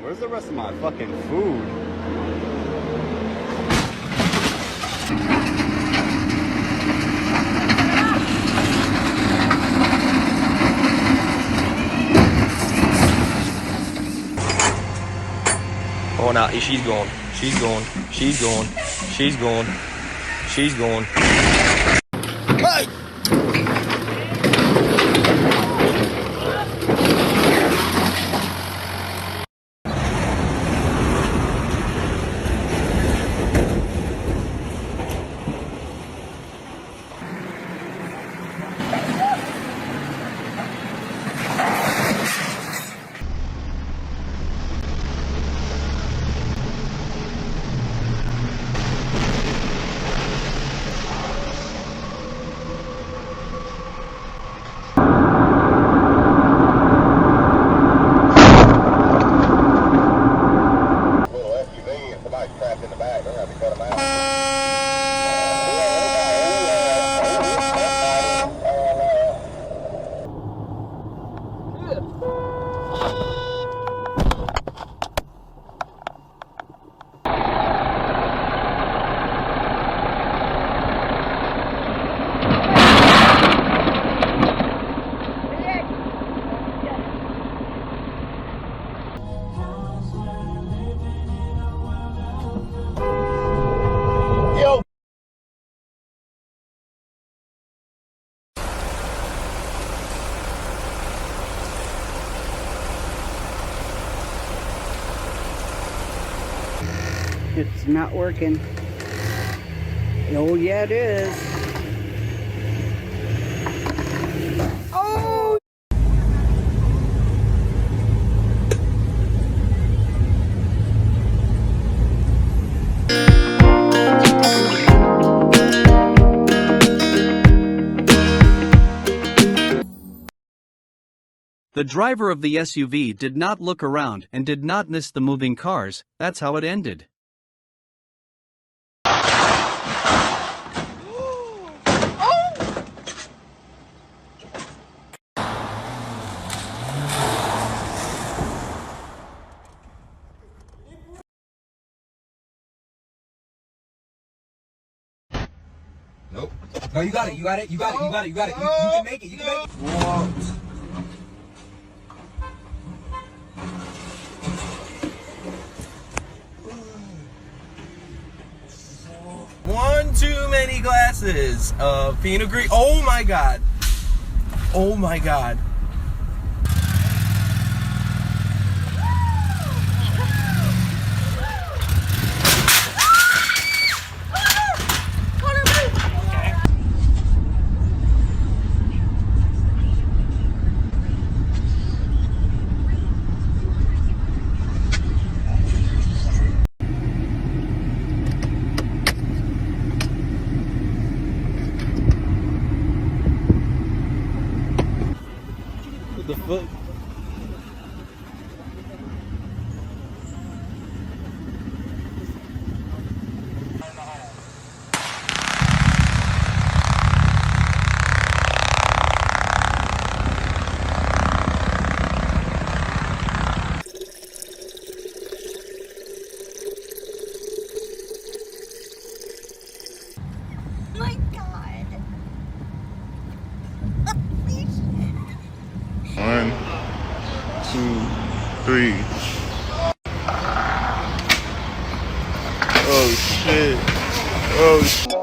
Where's the rest of my fucking food? Oh, no, she's going. She's going. She's going. She's going. She's going. Hey! It's not working. Oh, yeah, it is. Oh! The driver of the SUV did not look around and did not miss the moving cars. That's how it ended. Nope. No, you got it. You got it. You got it. You got it. You got it. You can make it. You can make it. Whoa. One too many glasses of Pinot Gris. Oh my god. Oh my god. The fuck? My God. 1, 2, 3. Oh shit. Oh shit.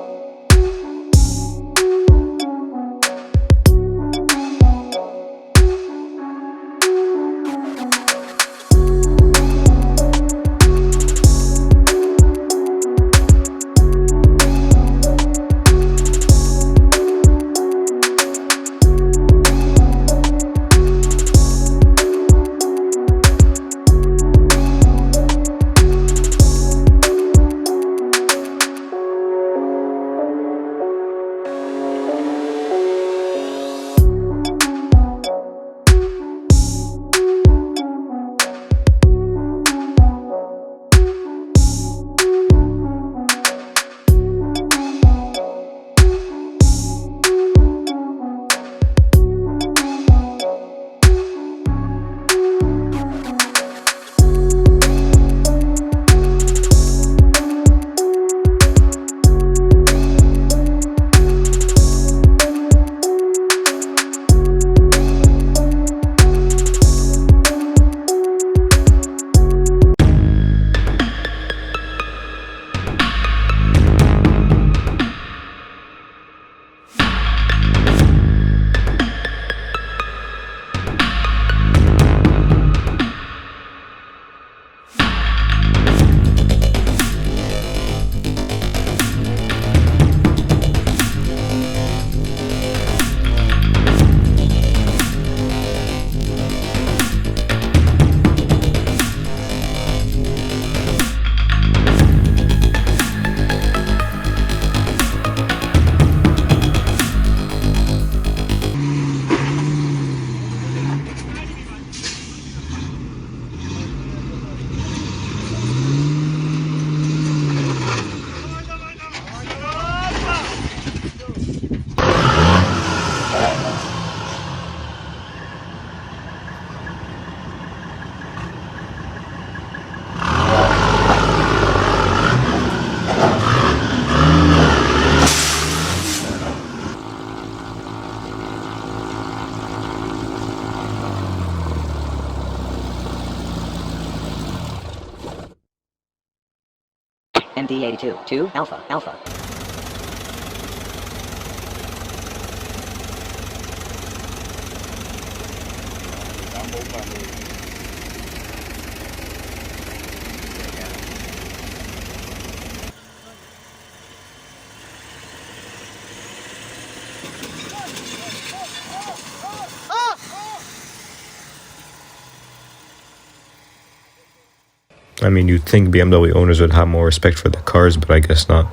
MD82, 2, Alpha, Alpha. I mean, you'd think BMW owners would have more respect for their cars, but I guess not.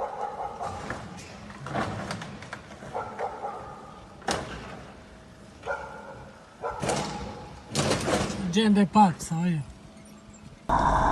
Gender Parks, how are you?